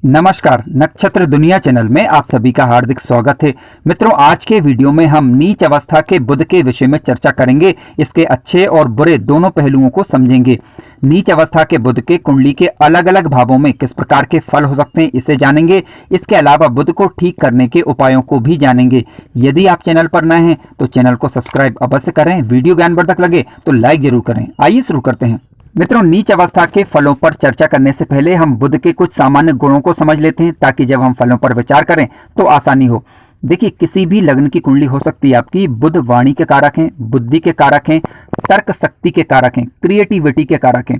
नमस्कार, नक्षत्र दुनिया चैनल में आप सभी का हार्दिक स्वागत है। मित्रों, आज के वीडियो में हम नीच अवस्था के बुध के विषय में चर्चा करेंगे। इसके अच्छे और बुरे दोनों पहलुओं को समझेंगे। नीच अवस्था के बुध के कुंडली के अलग अलग भावों में किस प्रकार के फल हो सकते हैं, इसे जानेंगे। इसके अलावा बुध को ठीक करने के उपायों को भी जानेंगे। यदि आप चैनल पर नए हैं तो चैनल को सब्सक्राइब अवश्य करें। वीडियो ज्ञानवर्धक लगे तो लाइक जरूर करें। आइए शुरू करते हैं। मित्रों, नीच अवस्था के फलों पर चर्चा करने से पहले हम बुध के कुछ सामान्य गुणों को समझ लेते हैं, ताकि जब हम फलों पर विचार करें तो आसानी हो। देखिए, किसी भी लग्न की कुंडली हो सकती है आपकी। बुध वाणी के कारक हैं, बुद्धि के कारक हैं, तर्क शक्ति के कारक हैं, क्रिएटिविटी के कारक हैं।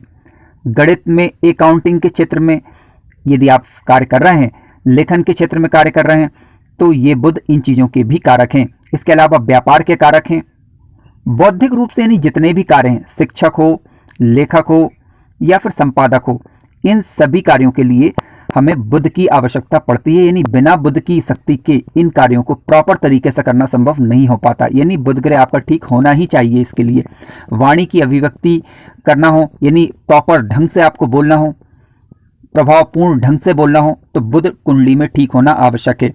गणित में, अकाउंटिंग के क्षेत्र में यदि आप कार्य कर रहे हैं, लेखन के क्षेत्र में कार्य कर रहे हैं, तो ये बुध इन चीज़ों के भी कारक हैं। इसके अलावा व्यापार के कारक हैं। बौद्धिक रूप से यानी जितने भी कार्य हैं, शिक्षक हो, लेखक हो या फिर संपादक हो, इन सभी कार्यों के लिए हमें बुध की आवश्यकता पड़ती है। यानी बिना बुध की शक्ति के इन कार्यों को प्रॉपर तरीके से करना संभव नहीं हो पाता। यानी बुध ग्रह आपका ठीक होना ही चाहिए। इसके लिए वाणी की अभिव्यक्ति करना हो, यानी प्रॉपर ढंग से आपको बोलना हो, प्रभावपूर्ण ढंग से बोलना हो, तो बुध कुंडली में ठीक होना आवश्यक है।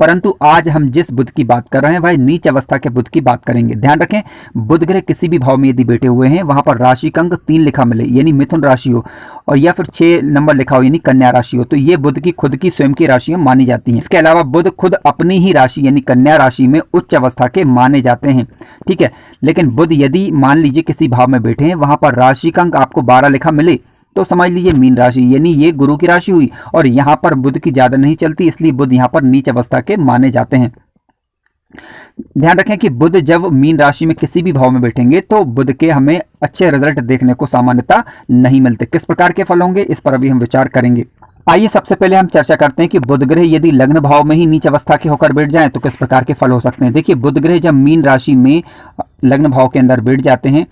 परंतु आज हम जिस बुध की बात कर रहे हैं वह नीच अवस्था के बुध की बात करेंगे। ध्यान रखें, बुध ग्रह किसी भी भाव में यदि बैठे हुए हैं, वहां पर राशि का अंक 3 लिखा मिले, यानी मिथुन राशि हो, और या फिर 6 नंबर लिखा हो, यानी कन्या राशि हो, तो ये बुध की खुद की स्वयं की राशियां मानी जाती हैं। इसके अलावा बुध खुद अपनी ही राशि यानी कन्या राशि में उच्च अवस्था के माने जाते हैं। ठीक है, लेकिन बुध यदि मान लीजिए किसी भाव में बैठे हैं, वहां पर राशि का अंक आपको 12 लिखा मिले, तो समझ लीजिए मीन राशि, यानी ये गुरु की राशि हुई, और यहाँ पर बुध की ज्यादा नहीं चलती, इसलिए बुध यहाँ पर नीच अवस्था के माने जाते हैं। ध्यान रखें कि बुध जब मीन राशि में किसी भी भाव में बैठेंगे तो बुध के हमें अच्छे रिजल्ट देखने को सामान्यतः नहीं मिलते। किस प्रकार के फल होंगे, इस पर अभी हम विचार करेंगे। आइए सबसे पहले हम चर्चा करते हैं कि बुध ग्रह यदि लग्न भाव में ही नीच अवस्था के होकर बैठ जाएं तो किस प्रकार के फल हो सकते हैं। देखिए, बुध ग्रह जब मीन राशि में लग्न भाव के अंदर बैठ जाते हैं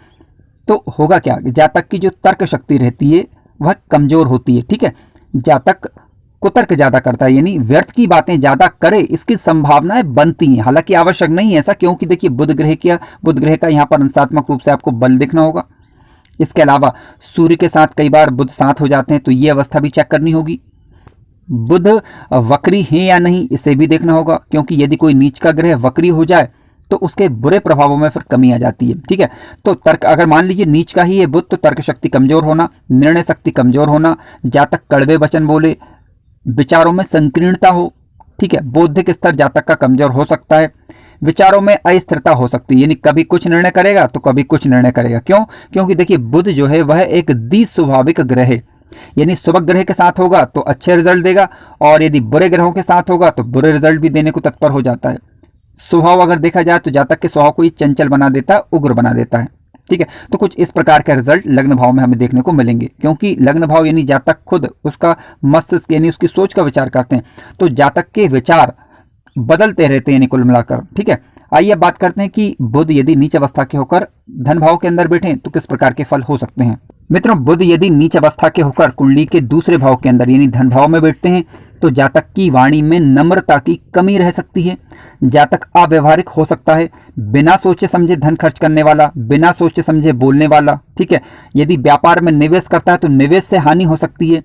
तो होगा क्या, जातक की जो तर्क शक्ति रहती है वह कमजोर होती है। ठीक है, जातक कुतर्क ज्यादा करता है, यानी व्यर्थ की बातें ज्यादा करे, इसकी संभावनाएं बनती हैं। हालांकि आवश्यक नहीं है ऐसा, क्योंकि देखिए बुध ग्रह का यहाँ पर अंशात्मक रूप से आपको बल दिखना होगा। इसके अलावा सूर्य के साथ कई बार बुध साथ हो जाते हैं, तो ये अवस्था भी चेक करनी होगी। बुध वक्री है या नहीं, इसे भी देखना होगा, क्योंकि यदि कोई नीच का ग्रह वक्री हो जाए तो उसके बुरे प्रभावों में फिर कमी आ जाती है। ठीक है, तो तर्क, अगर मान लीजिए नीच का ही है बुध, तो तर्क शक्ति कमजोर होना, निर्णय शक्ति कमजोर होना, जातक कड़वे वचन बोले, विचारों में संकीर्णता हो। ठीक है, बौद्धिक स्तर जातक का कमजोर हो सकता है, विचारों में अस्थिरता हो सकती है, यानी कभी कुछ निर्णय करेगा तो कभी कुछ निर्णय करेगा। क्यों? क्योंकि देखिए बुध जो है वह एक द्विस्वाभाविक ग्रह है, यानी शुभ ग्रह के साथ होगा तो अच्छे रिजल्ट देगा, और यदि बुरे ग्रहों के साथ होगा तो बुरे रिजल्ट भी देने को तत्पर हो जाता है। स्वभाव अगर देखा जाए तो जातक के स्वभाव को ही चंचल बना देता है, उग्र बना देता है। ठीक है, तो कुछ इस प्रकार के रिजल्ट लग्न भाव में हमें देखने को मिलेंगे, क्योंकि लग्न भाव यानी जातक खुद उसका मस्तिष्क यानी उसकी सोच का विचार करते हैं, तो जातक के विचार बदलते रहते हैं, यानी कुल मिलाकर। ठीक है, आइए अब बात करते हैं कि बुध यदि नीच अवस्था के होकर धन भाव के अंदर बैठे तो किस प्रकार के फल हो सकते हैं। मित्रों, बुध यदि नीच अवस्था के होकर कुंडली के दूसरे भाव के अंदर यानी धन भाव में बैठते हैं तो जातक की वाणी में नम्रता की कमी रह सकती है। जातक अव्यवहारिक हो सकता है, बिना सोचे समझे धन खर्च करने वाला, बिना सोचे समझे बोलने वाला। ठीक है, यदि व्यापार में निवेश करता है तो निवेश से हानि हो सकती है,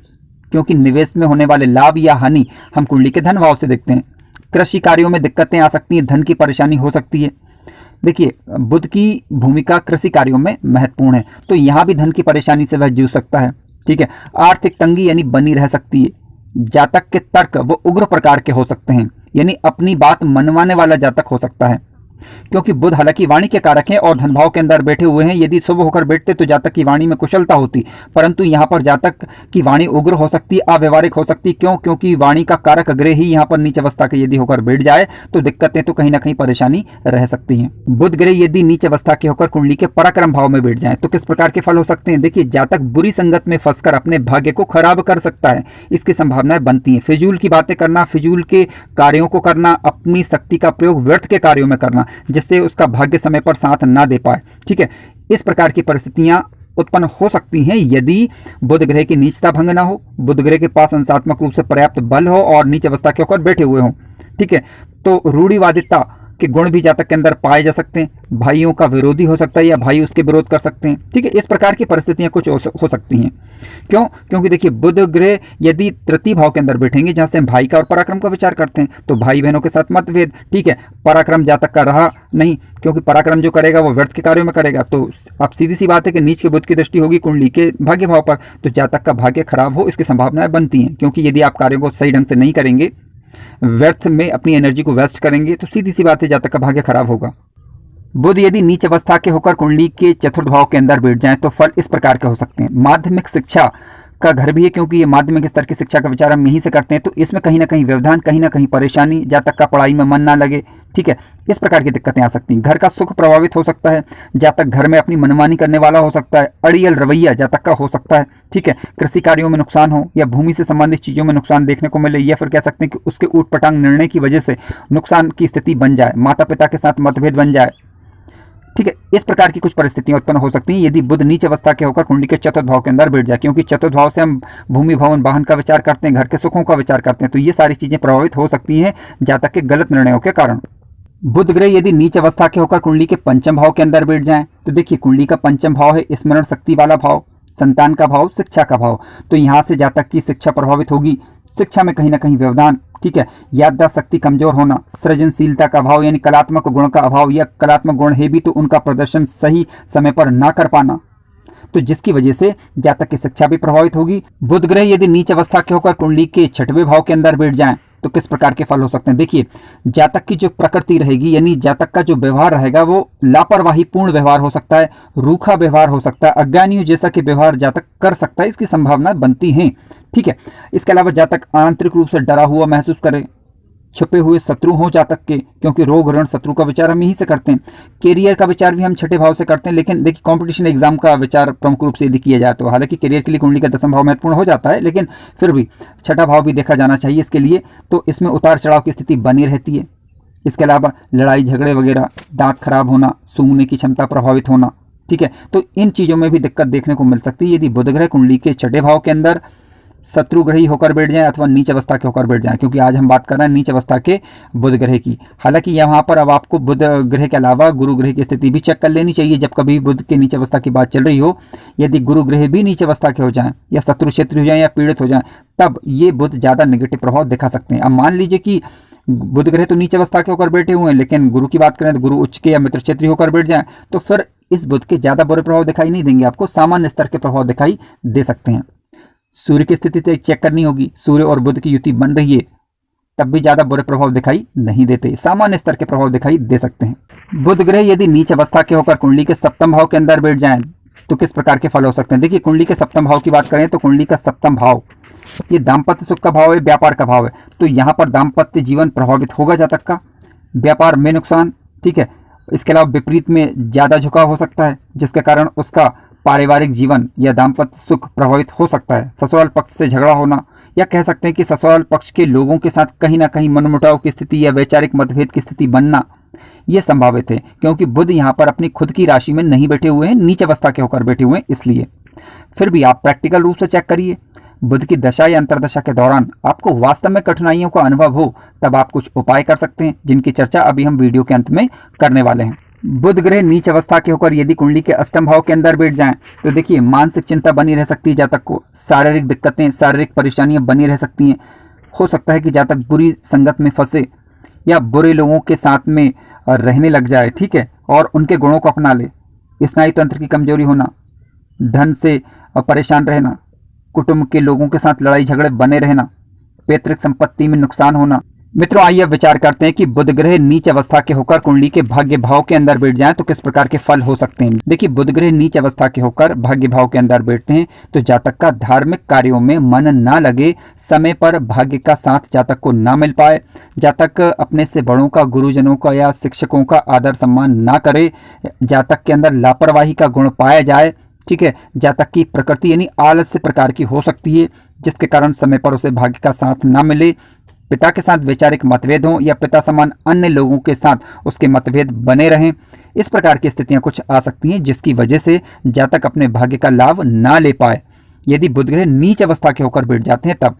क्योंकि निवेश में होने वाले लाभ या हानि हम कुंडली के धन भाव से देखते हैं। कृषि कार्यों में दिक्कतें आ सकती हैं, धन की परेशानी हो सकती है। देखिए, बुध की भूमिका कृषि कार्यों में महत्वपूर्ण है, तो यहाँ भी धन की परेशानी से वह जूझ सकता है। ठीक है, आर्थिक तंगी यानी बनी रह सकती है। जातक के तर्क वो उग्र प्रकार के हो सकते हैं, यानी अपनी बात मनवाने वाला जातक हो सकता है, क्योंकि बुध हालांकि वाणी के कारक हैं और धन भाव के अंदर बैठे हुए हैं। यदि शुभ होकर बैठते तो जातक की वाणी में कुशलता होती, परंतु यहाँ पर जातक की वाणी उग्र हो सकती है, अव्यवहारिक हो सकती। क्यों? क्योंकि वाणी का कारक ग्रह ही यहाँ पर नीच अवस्था के यदि होकर बैठ जाए तो दिक्कतें तो कहीं ना कहीं परेशानी रह सकती हैं। बुध ग्रह यदि नीच अवस्था के होकर कुंडली के पराक्रम भाव में बैठ जाए तो किस प्रकार के फल हो सकते हैं। देखिए, जातक बुरी संगत में फंसकर अपने भाग्य को खराब कर सकता है, इसकी संभावनाएं बनती हैं। फिजूल की बातें करना, फिजूल के कार्यों को करना, अपनी शक्ति का प्रयोग व्यर्थ के कार्यों में करना, जिससे उसका भाग्य समय पर साथ ना दे पाए। ठीक है, इस प्रकार की परिस्थितियां उत्पन्न हो सकती हैं यदि बुध ग्रह की नीचता भंग ना हो, बुध ग्रह के पास अंशात्मक रूप से पर्याप्त बल हो और नीच अवस्था के होकर बैठे हुए हों। ठीक है, तो रूढ़िवादिता के गुण भी जातक के अंदर पाए जा सकते हैं, भाइयों का विरोधी हो सकता है या भाई उसके विरोध कर सकते हैं, ठीक है। इस प्रकार की परिस्थितियां कुछ हो सकती हैं। क्यों? क्योंकि देखिए बुध ग्रह यदि तृतीय भाव के अंदर बैठेंगे जहां से हम भाई का और पराक्रम का विचार करते हैं, तो भाई बहनों के साथ मतभेद, ठीक है। पराक्रम जातक का रहा नहीं, क्योंकि पराक्रम जो करेगा वो व्यर्थ के कार्यों में करेगा। तो अब सीधी सी बात है कि नीच के बुध की दृष्टि होगी कुंडली के भाग्य भाव पर, तो जातक का भाग्य खराब हो इसकी संभावनाएं बनती हैं। क्योंकि यदि आप कार्यों को सही ढंग से नहीं करेंगे, व्यर्थ में अपनी एनर्जी को वेस्ट करेंगे, तो सीधी सी बात है जातक का भाग्य खराब होगा। बुध यदि नीच अवस्था के होकर कुंडली के चतुर्थ भाव के अंदर बैठ जाएं तो फल इस प्रकार के हो सकते हैं। माध्यमिक शिक्षा का घर भी है, क्योंकि ये माध्यमिक स्तर की शिक्षा का विचार हम यहीं से करते हैं, तो इसमें कहीं ना कहीं व्यवधान, कहीं ना कहीं परेशानी, जातक का पढ़ाई में मन ना लगे, ठीक है। इस प्रकार की दिक्कतें आ सकती हैं। घर का सुख प्रभावित हो सकता है, जातक घर में अपनी मनमानी करने वाला हो सकता है, अड़ियल रवैया जातक का हो सकता है, ठीक है। कृषि कार्यों में नुकसान हो या भूमि से संबंधित चीज़ों में नुकसान देखने को मिले, या फिर कह सकते हैं कि उसके ऊटपटांग निर्णय की वजह से नुकसान की स्थिति बन जाए, माता पिता के साथ मतभेद बन जाए, ठीक है। इस प्रकार की कुछ परिस्थितियां उत्पन्न हो सकती हैं यदि बुध नीच अवस्था के होकर कुंडली के चतुर्थ भाव के अंदर बैठ जाए, क्योंकि चतुर्थ भाव से हम भूमि भवन वाहन का विचार करते हैं, घर के सुखों का विचार करते हैं, तो ये सारी चीजें प्रभावित हो सकती हैं जातक के गलत निर्णयों के कारण। बुध ग्रह यदि नीच अवस्था के होकर कुंडली के पंचम भाव के अंदर बैठ जाएं, तो देखिए कुंडली का पंचम भाव है स्मरण शक्ति वाला भाव, संतान का भाव, शिक्षा का भाव, तो यहाँ से जातक की शिक्षा प्रभावित होगी, शिक्षा में कहीं ना कहीं व्यवधान, ठीक है। याददाश्त शक्ति कमजोर होना, सृजनशीलता का अभाव यानी कलात्मक गुण का अभाव, या कलात्मक गुण है भी तो उनका प्रदर्शन सही समय पर ना कर पाना, तो जिसकी वजह से जातक की शिक्षा भी प्रभावित होगी। बुध ग्रह यदि नीच अवस्था के होकर कुंडली के छठवें भाव के अंदर बैठ जाएं तो किस प्रकार के फल हो सकते हैं। देखिए जातक की जो प्रकृति रहेगी यानी जातक का जो व्यवहार रहेगा वो लापरवाही पूर्ण व्यवहार हो सकता है, रूखा व्यवहार हो सकता है, अज्ञानियों जैसा कि व्यवहार जातक कर सकता है, इसकी संभावनाएं बनती हैं, ठीक है। इसके अलावा जातक आंतरिक रूप से डरा हुआ महसूस करे, छुपे हुए शत्रु हो जातक के, क्योंकि रोग ऋण शत्रु का विचार हम यहीं से करते हैं। करियर का विचार भी हम छठे भाव से करते हैं, लेकिन देखिए कंपटीशन एग्जाम का विचार प्रमुख रूप से यदि किया जाए तो हालांकि करियर के लिए कुंडली का दसम भाव महत्वपूर्ण हो जाता है, लेकिन फिर भी छठा भाव भी देखा जाना चाहिए इसके लिए, तो इसमें उतार चढ़ाव की स्थिति बनी रहती है। इसके अलावा लड़ाई झगड़े वगैरह, दांत खराब होना, सूंघने की क्षमता प्रभावित होना, ठीक है, तो इन चीज़ों में भी दिक्कत देखने को मिल सकती है यदि बुध ग्रह कुंडली के छठे भाव के अंदर शत्रुग्रही होकर बैठ जाए अथवा नीच अवस्था के होकर बैठ जाए, क्योंकि आज हम बात कर रहे हैं नीच अवस्था के बुध ग्रह की। हालांकि यहाँ पर अब आपको बुध ग्रह के अलावा गुरु ग्रह की स्थिति भी चेक कर लेनी चाहिए जब कभी बुध के नीच अवस्था की बात चल रही हो। यदि गुरु ग्रह भी नीच अवस्था के हो जाएं या शत्रु क्षेत्र हो जाए या पीड़ित हो जाए, तब ये बुध ज़्यादा नेगेटिव प्रभाव दिखा सकते हैं। अब मान लीजिए कि बुध ग्रह तो नीच अवस्था के होकर बैठे हुए हैं, लेकिन गुरु की बात करें तो गुरु उच्च के या मित्र क्षेत्रीय होकर बैठ जाए, तो फिर इस बुध के ज़्यादा बुरे प्रभाव दिखाई नहीं देंगे, आपको सामान्य स्तर के प्रभाव दिखाई दे सकते हैं। सूर्य की स्थिति चेक करनी होगी, सूर्य और बुध की युति बन रही है तब भी ज्यादा बुरे प्रभाव दिखाई नहीं देते, सामान्य स्तर के प्रभाव दिखाई दे सकते हैं। बुध ग्रह यदि नीच अवस्था के होकर कुंडली के सप्तम भाव के अंदर बैठ जाएं तो किस प्रकार के फल हो सकते हैं। देखिए कुंडली के सप्तम भाव की बात करें तो कुंडली का सप्तम भाव ये दाम्पत्य सुख का भाव है, व्यापार का भाव है, तो यहाँ पर दाम्पत्य जीवन प्रभावित होगा जातक का, व्यापार में नुकसान, ठीक है। इसके अलावा विपरीत में ज्यादा झुकाव हो सकता है जिसके कारण उसका पारिवारिक जीवन या दाम्पत्य सुख प्रभावित हो सकता है। ससुराल पक्ष से झगड़ा होना, या कह सकते हैं कि ससुराल पक्ष के लोगों के साथ कहीं ना कहीं मनमुटाव की स्थिति या वैचारिक मतभेद की स्थिति बनना, ये संभावित है, क्योंकि बुध यहाँ पर अपनी खुद की राशि में नहीं बैठे हुए हैं, नीच अवस्था के होकर बैठे हुए हैं इसलिए। फिर भी आप प्रैक्टिकल रूप से चेक करिए, बुध की दशा या अंतरदशा के दौरान आपको वास्तव में कठिनाइयों का अनुभव हो तब आप कुछ उपाय कर सकते हैं, जिनकी चर्चा अभी हम वीडियो के अंत में करने वाले हैं। बुध ग्रह नीच अवस्था के होकर यदि कुंडली के अष्टम भाव के अंदर बैठ जाएं तो देखिए मानसिक चिंता बनी रह सकती है जातक को, शारीरिक दिक्कतें, शारीरिक परेशानियां बनी रह सकती हैं। हो सकता है कि जातक बुरी संगत में फंसे या बुरे लोगों के साथ में रहने लग जाए, ठीक है, और उनके गुणों को अपना ले। स्नायु तंत्र की कमजोरी होना, धन से परेशान रहना, कुटुंब के लोगों के साथ लड़ाई झगड़े बने रहना, पैतृक संपत्ति में नुकसान होना। मित्रों आइए विचार करते हैं कि बुध ग्रह नीच अवस्था के होकर कुंडली के भाग्य भाव के अंदर बैठ जाएं तो किस प्रकार के फल हो सकते हैं। देखिए बुध ग्रह नीच अवस्था के होकर भाग्य भाव के अंदर बैठते हैं तो जातक का धार्मिक कार्यों में मन ना लगे, समय पर भाग्य का साथ जातक को ना मिल पाए, जातक अपने से बड़ों का, गुरुजनों का या शिक्षकों का आदर सम्मान ना करे, जातक के अंदर लापरवाही का गुण पाया जाए, ठीक है, जातक की प्रकृति यानी आलस्य प्रकार की हो सकती है जिसके कारण समय पर उसे भाग्य का साथ ना मिले, पिता के साथ वैचारिक मतभेद हों या पिता समान अन्य लोगों के साथ उसके मतभेद बने रहें। इस प्रकार की स्थितियां कुछ आ सकती हैं जिसकी वजह से जातक अपने भाग्य का लाभ ना ले पाए यदि बुध ग्रह नीच अवस्था के होकर बैठ जाते हैं तब।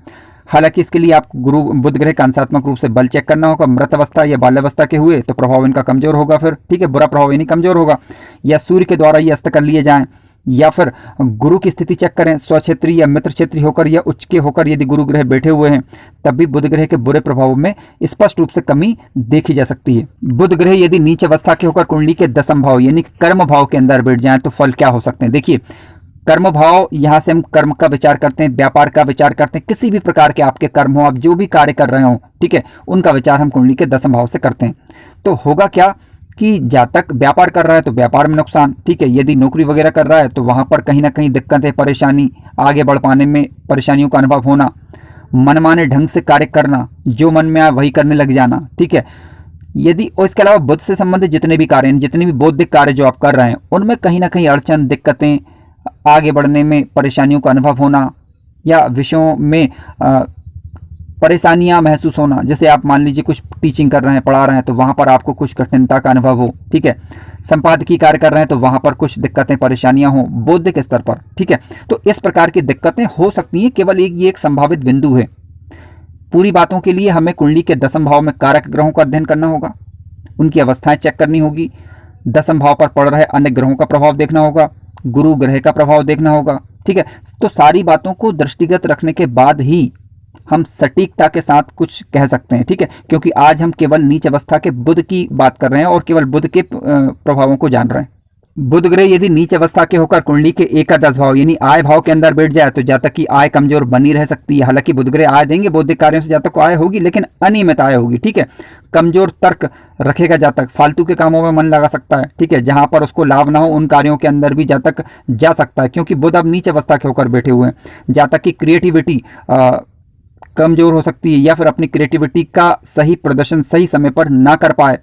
हालांकि इसके लिए आपको गुरु बुध ग्रह का अंशात्मक रूप से बल चेक करना होगा। मृत अवस्था या बाल्यावस्था के हुए तो प्रभाव इनका कमजोर होगा फिर, ठीक है, बुरा प्रभाव यानी कमजोर होगा। या सूर्य के द्वारा ये अस्त कर लिए जाएं, या फिर गुरु की स्थिति चेक करें, स्वक्षेत्री या मित्र क्षेत्री होकर या उच्च के होकर यदि गुरु ग्रह बैठे हुए हैं तब भी बुध ग्रह के बुरे प्रभावों में स्पष्ट रूप से कमी देखी जा सकती है। बुध ग्रह यदि नीच अवस्था के होकर कुंडली के दशम भाव यानी कर्म भाव के अंदर बैठ जाएं तो फल क्या हो सकते हैं। देखिए, कर्म भाव, यहाँ से हम कर्म का विचार करते हैं, व्यापार का विचार करते हैं, किसी भी प्रकार के आपके कर्म हो, आप जो भी कार्य कर रहे हो, ठीक है, उनका विचार हम कुंडली के दशम भाव से करते हैं। तो होगा क्या कि जातक व्यापार कर रहा है तो व्यापार में नुकसान, ठीक है, यदि नौकरी वगैरह कर रहा है तो वहाँ पर कहीं ना कहीं दिक्कतें, परेशानी, आगे बढ़ पाने में परेशानियों का अनुभव होना, मनमाने ढंग से कार्य करना, जो मन में आए वही करने लग जाना, ठीक है। यदि और इसके अलावा बुध से संबंधित जितने भी कार्य हैं, जितने भी बौद्धिक कार्य जो आप कर रहे हैं उनमें कहीं ना कहीं अड़चन, दिक्कतें, आगे बढ़ने में परेशानियों का अनुभव होना या विषयों में परेशानियां महसूस होना। जैसे आप मान लीजिए कुछ टीचिंग कर रहे हैं, पढ़ा रहे हैं तो वहाँ पर आपको कुछ कठिनता का अनुभव हो, ठीक है, संपादकीय कार्य कर रहे हैं तो वहाँ पर कुछ दिक्कतें, परेशानियां हों बौद्धिक स्तर पर, ठीक है। तो इस प्रकार की दिक्कतें हो सकती हैं, केवल ये एक संभावित बिंदु है। पूरी बातों के लिए हमें कुंडली के दशम भाव में कारक ग्रहों का अध्ययन करना होगा, उनकी अवस्थाएं चेक करनी होगी, दशम भाव पर पड़ रहे अन्य ग्रहों का प्रभाव देखना होगा, गुरु ग्रह का प्रभाव देखना होगा, ठीक है। तो सारी बातों को दृष्टिगत रखने के बाद ही हम सटीकता के साथ कुछ कह सकते हैं, ठीक है, क्योंकि आज हम केवल नीच अवस्था के बुध की बात कर रहे हैं और केवल बुध के प्रभावों को जान रहे हैं। बुध ग्रह यदि नीच अवस्था के होकर कुंडली के एकादश भाव यानी आय भाव के अंदर बैठ जाए तो जातक की आय कमजोर बनी रह सकती है। हालांकि बुध ग्रह आय देंगे, बौद्धिक कार्यों से जातक को आय होगी, लेकिन अनियमित आय होगी, ठीक है। कमजोर तर्क रखेगा जातक, फालतू के कामों में मन लगा सकता है, ठीक है, जहां पर उसको लाभ ना हो उन कार्यों के अंदर भी जातक जा सकता है, क्योंकि बुध अब नीच अवस्था के होकर बैठे हुए हैं। जातक की क्रिएटिविटी कमजोर हो सकती है या फिर अपनी क्रिएटिविटी का सही प्रदर्शन सही समय पर ना कर पाए,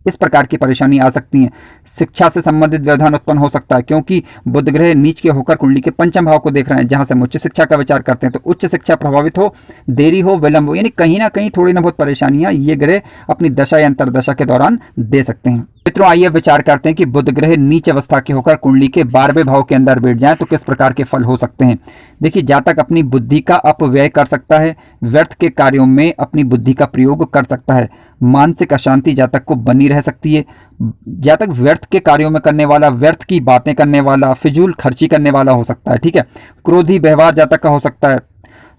इस प्रकार की परेशानी आ सकती हैं। शिक्षा से संबंधित व्यवधान उत्पन्न हो सकता है, क्योंकि बुध ग्रह नीच के होकर कुंडली के पंचम भाव को देख रहे हैं, जहां से हम उच्च शिक्षा का विचार करते हैं। तो उच्च शिक्षा प्रभावित हो, देरी हो, विलंब हो, यानी कहीं ना कहीं थोड़ी ना बहुत परेशानियां ये ग्रह अपनी दशा या अंतरदशा के दौरान दे सकते हैं। मित्रों, आइए विचार करते हैं कि बुध ग्रह नीच अवस्था के होकर कुंडली के 12वें भाव के अंदर बैठ जाए तो किस प्रकार के फल हो सकते हैं। देखिए, जातक अपनी बुद्धि का अपव्यय कर सकता है, व्यर्थ के कार्यों में अपनी बुद्धि का प्रयोग कर सकता है, मानसिक अशांति जातक को बनी रह सकती है। जातक व्यर्थ के कार्यों में करने वाला, व्यर्थ की बातें करने वाला, फिजूल खर्ची करने वाला हो सकता है, ठीक है। क्रोधी व्यवहार जातक का हो सकता है।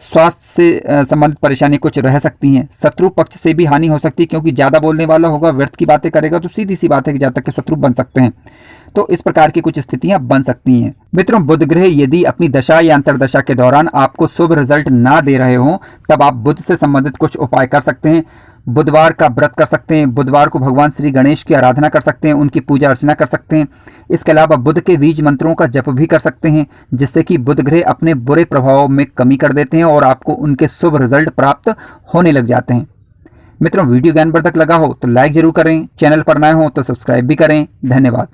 स्वास्थ्य से संबंधित परेशानी कुछ रह सकती हैं। शत्रु पक्ष से भी हानि हो सकती है, क्योंकि ज़्यादा बोलने वाला होगा, व्यर्थ की बातें करेगा तो सीधी सी बात है कि जातक के शत्रु बन सकते हैं। तो इस प्रकार की कुछ स्थितियां बन सकती हैं। मित्रों, बुध ग्रह यदि अपनी दशा या अंतरदशा के दौरान आपको शुभ रिजल्ट ना दे रहे हो तब आप बुध से संबंधित कुछ उपाय कर सकते हैं। बुधवार का व्रत कर सकते हैं, बुधवार को भगवान श्री गणेश की आराधना कर सकते हैं, उनकी पूजा अर्चना कर सकते हैं। इसके अलावा बुध के बीज मंत्रों का जप भी कर सकते हैं, जिससे कि बुध ग्रह अपने बुरे प्रभाव में कमी कर देते हैं और आपको उनके शुभ रिजल्ट प्राप्त होने लग जाते हैं। मित्रों, वीडियो ज्ञानवर्धक लगा हो तो लाइक जरूर करें, चैनल पर नए हो तो सब्सक्राइब भी करें। धन्यवाद।